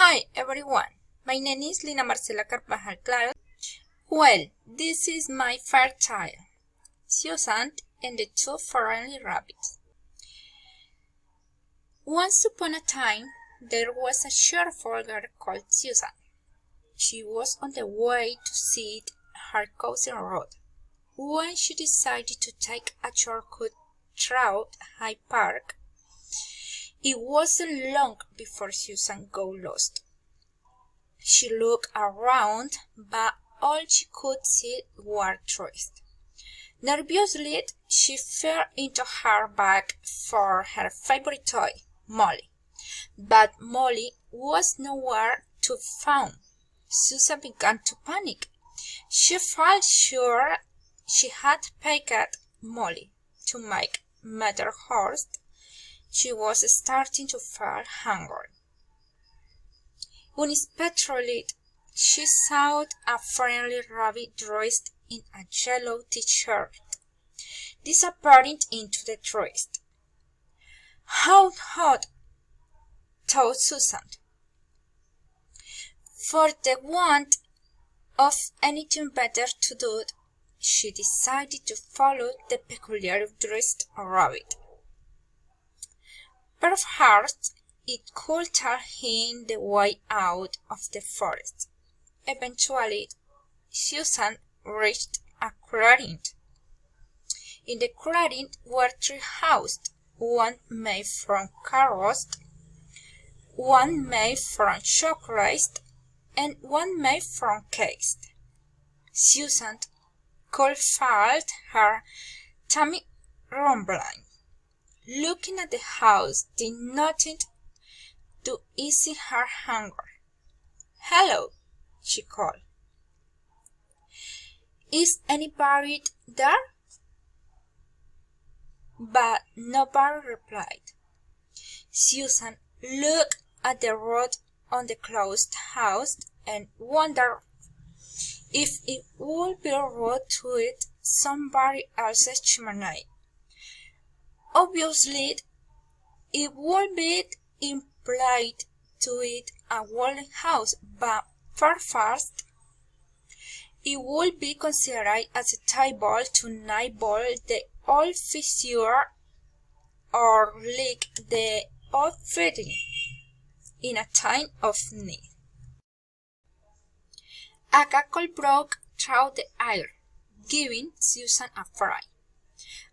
Hi everyone, my name is Lina Marcela Carvajal Claro. Well, this is my fairytale, Susan and the Two Friendly Rabbits. Once upon a time, there was a cheerful girl called Susan. She was on the way to see her cousin Rod when she decided to take a shortcut through Hyde Park. It wasn't long before Susan got lost. She looked around, but all she could see were trees. Nervously, she fell into her bag for her favorite toy, Molly. But Molly was nowhere to be found. Susan began to panic. She felt sure she had picked Molly. To make matters worse, she was starting to feel hungry. Unexpectedly, she saw a friendly rabbit dressed in a yellow t-shirt disappearing into the trees. How hot, thought Susan. For the want of anything better to do, she decided to follow the peculiarly dressed rabbit. Perhaps it could tell him the way out of the forest. Eventually, Susan reached a clearing. In the clearing were three houses, one made from carrots, one made from chocolate, and one made from cakes. Susan could feel her tummy rumbling. Looking at the house did nothing to ease her hunger. "Hello," she called. "Is anybody there?" But nobody replied. Susan looked at the road on the closed house and wondered if it would be rude to eat somebody else's chimney. Obviously, it would be impolite to eat a wooden house, but perhaps it would be considered as a table to nibble the old fissure or lick the old fitting in a time of need. A cackle broke through the air, giving Susan a fright.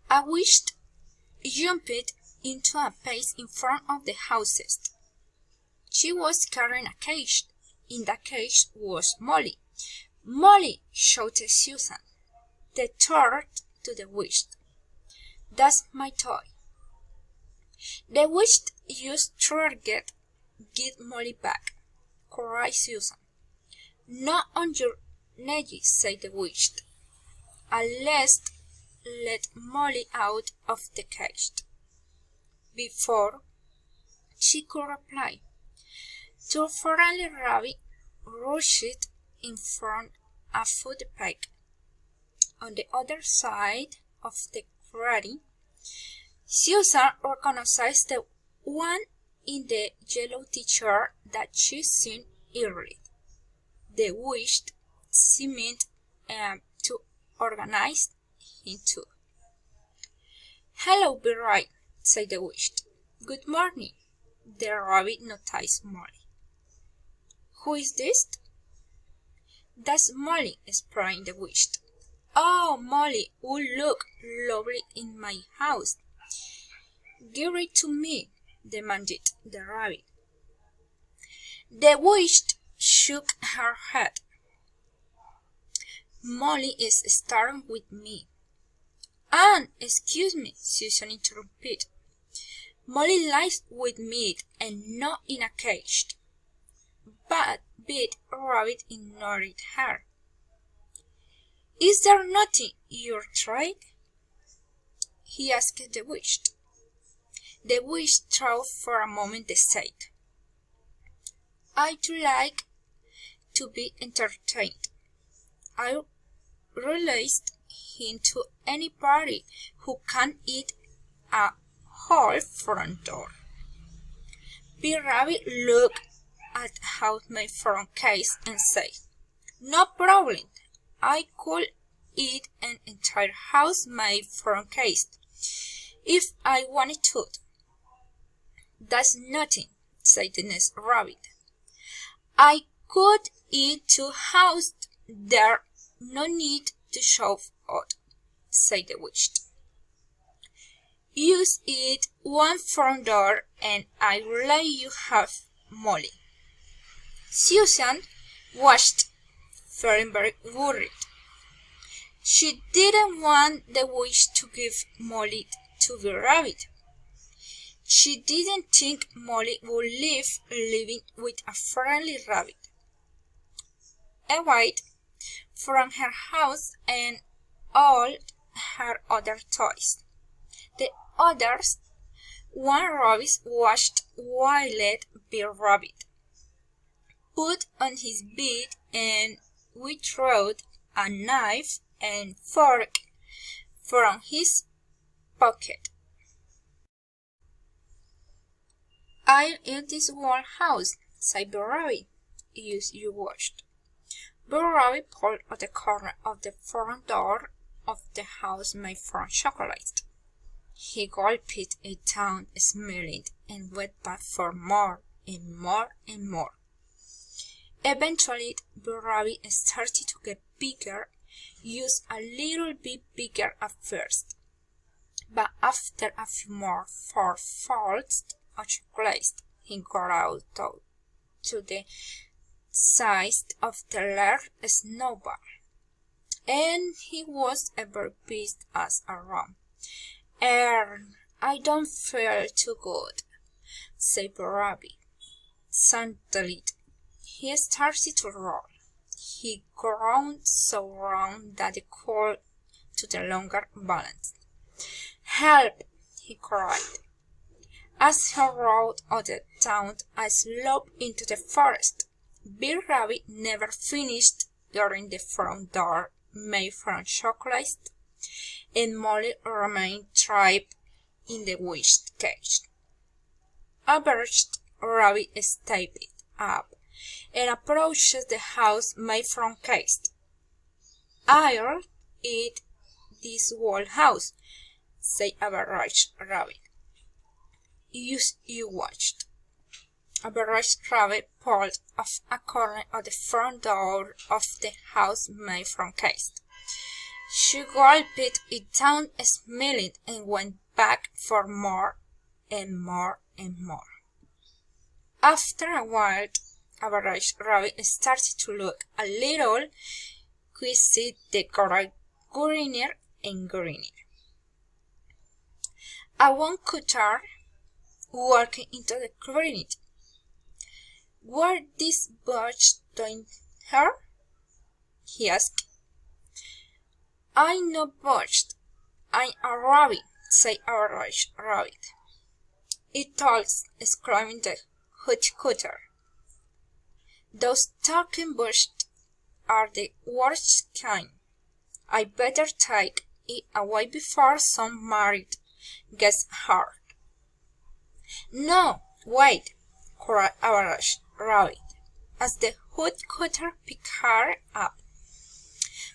A witch jumped into a pace in front of the houses. She was carrying a cage. In the cage was Molly. "Molly!" shouted Susan. They turned to the witch. "That's my toy." The witch used to get Molly back, cried Susan. "Not on your knees," said the witch. "At least let Molly out of the cage." Before she could reply, two friendly rabbits rushed in from a footpath. On the other side of the clearing, Susan recognized the one in the yellow t-shirt that she seen earlier. The witch seemed to organize him too. "Hello, be right," said the witch. "Good morning." The rabbit noticed Molly. "Who is this?" "That's Molly," explained the witch. "Oh, Molly would look lovely in my house." "Give it to me," demanded the rabbit. The witch shook her head. "Molly is staying with me." "Anne, excuse me," Susan interrupted. "Molly lives with me and not in a cage." But Big Rabbit ignored her. "Is there nothing you're trying?" he asked the witch. The witch thought for a moment and said, "I'd like to be entertained. I'll release him to anybody who can eat a whole front door." Big Rabbit looked at the house made from case and said, "No problem. I could eat an entire house made from case if I wanted to." "That's nothing," said the next rabbit. "I could eat 2 houses. There's no need to shove out," said the witch. "You eat 1 front door and I'll let you have Molly." Susan was very worried. She didn't want the witch to give Molly to the rabbit. She didn't think Molly would live living with a friendly rabbit away from her house and all her other toys. The others, one rabbit watched while the rabbit put on his beak and withdrew a knife and fork from his pocket. "I'll eat this whole house," said the rabbit, as you watched. The rabbit pulled at the corner of the front door of the house made from chocolate. He gulped it down, smelled, and went back for more and more and more. Eventually, the rabbit started to get bigger, just a little bit bigger at first. But after a few more falls of chocolate, he got out to the size of the large snowball, and he was ever pleased as a ram. I don't feel too good," said the rabbit. Suddenly, he started to roll. He groaned so round that he could no longer balance. "Help!" he cried, as he rolled down a slope into the forest. Bill Rabbit never finished getting the front door made from chocolate, and Molly remained trapped in the witch cage. A birched rabbit stepped up and approached the house made from case. "I'll eat this whole house," said a birched rabbit. You watched. A birched rabbit pulled off a corner of the front door of the house made from case. She gulped it down, smelled, and went back for more and more and more. After a while, a birched rabbit started to look a little queasy. The got greener and greener. A woodcutter walked into the clearing. "What this birch doing here?" he asked. "I'm not birched. I'm a rabbit," said a birched rabbit. "It talks," exclaimed the woodcutter. "Those talking birds are the worst kind. I better take it away before some married gets hurt." "No, wait!" cried a birched rabbit, as the woodcutter picked her up.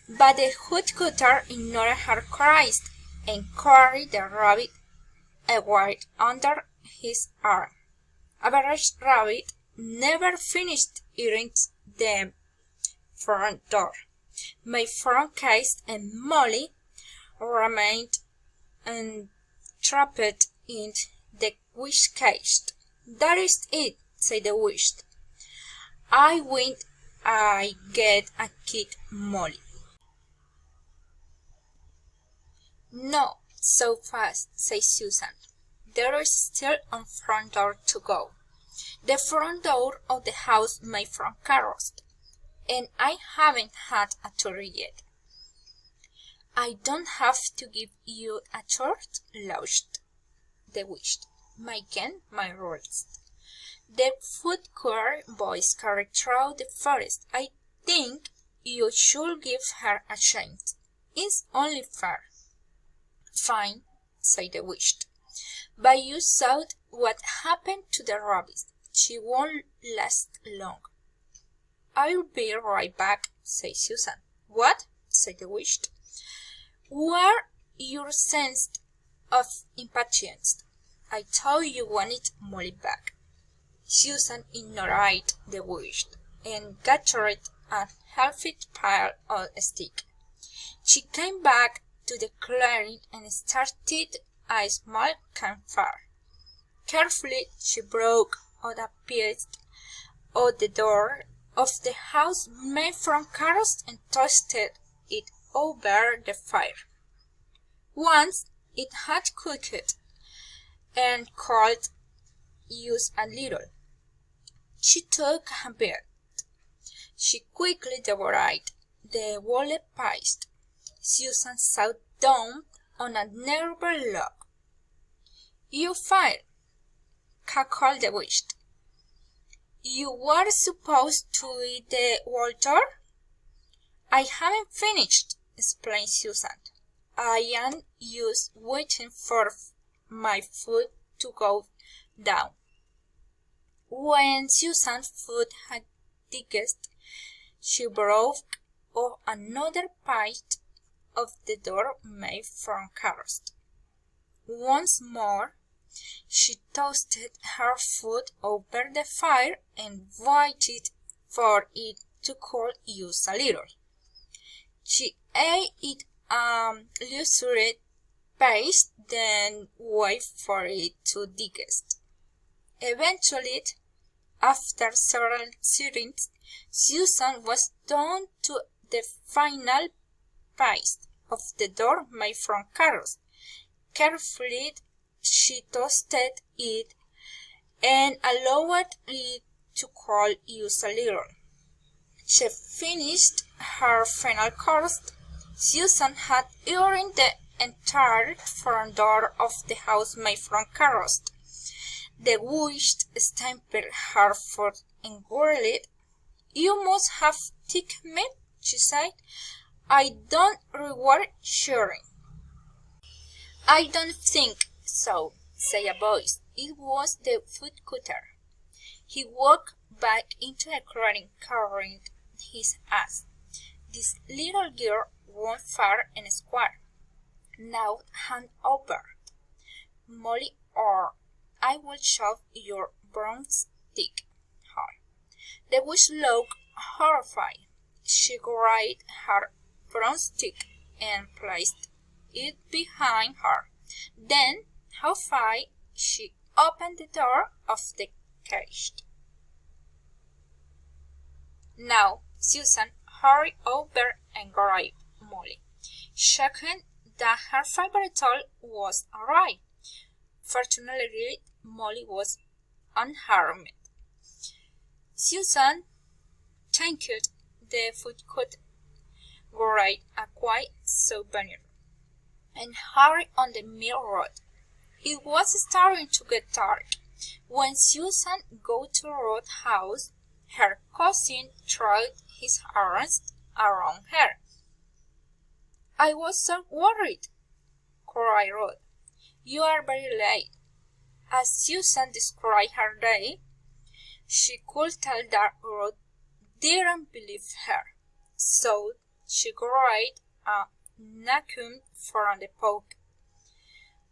But the woodcutter ignored her cries and carried the rabbit away under his arm. A birched rabbit never finished eating the front door made from case, and Molly remained entrapped in the witch cage. "That is it," said the witch. "I win. I get a kid, Molly." "No, so fast," said Susan. "There is still a front door to go. The front door of the house made from carrots, and I haven't had a tour yet." "I don't have to give you a tour," laughed the witch, "making my rules." The woodcutter voice carried through the forest. "I think you should give her a chance. It's only fair." "Fine," said the witch. "But you saw what happened to the rabbit. she won't last long." "I'll be right back," said Susan. "What?" said the witch. "Where your sense of impatience? I thought you wanted Molly back." Susan ignored the witch and gathered a healthy pile of sticks. She came back to the clearing and started a small campfire. Carefully she broke out a piece of the door of the house made from carrots and toasted it over the fire. Once it had cooked and cold just a little, she took a bite. She quickly devoured the whole piece. Susan sat down on a nearby log. "You failed," cackled the witch. "You were supposed to eat the water." "I haven't finished," explained Susan. "I am just waiting for my food to go down." When Susan's food had digested, she broke off another piece of the door made from carrots. Once more she toasted her food over the fire and waited for it to cool just a little. She ate it loosened paste, then waited for it to digest. Eventually, after several sittings, Susan was down to the final piece of the door made from carrots. Carefully she toasted it and allowed it to cool just a little. She finished her final course. Susan had eaten the entire front door of the house made from carrots. The witch stamped her foot and growled. "You must have thick meat," she said. "I don't reward sharing." "I don't think so," said a voice. It was the woodcutter. He walked back into the clearing carrying his axe. "This little girl won't fair and square. Now hand over, Molly, or I will shove your broomstick hard." The witch looked horrified. She grabbed her broomstick and placed it behind her. Then, horrified, she opened the door of the cage. Now Susan hurried over and grabbed Molly, shaking that her fairytale was alright. Fortunately, Molly was unharmed. Susan thanked the woodcutter, grabbed a quiet souvenir, and hurried on the mill road. It was starting to get dark when Susan got to the roadhouse. Her cousin threw his arms around her. "I was so worried," cried Ruth. "You are very late." As Susan described her day, she could tell that Ruth didn't believe her, so she grabbed a napkin from the pocket.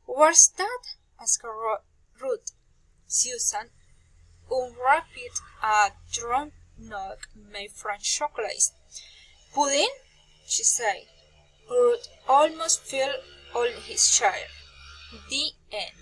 "What's that?" asked Ruth. Susan unwrapped a drum nug made from chocolate. "Pudding?" she said. Ruth almost fell on his chair. The end.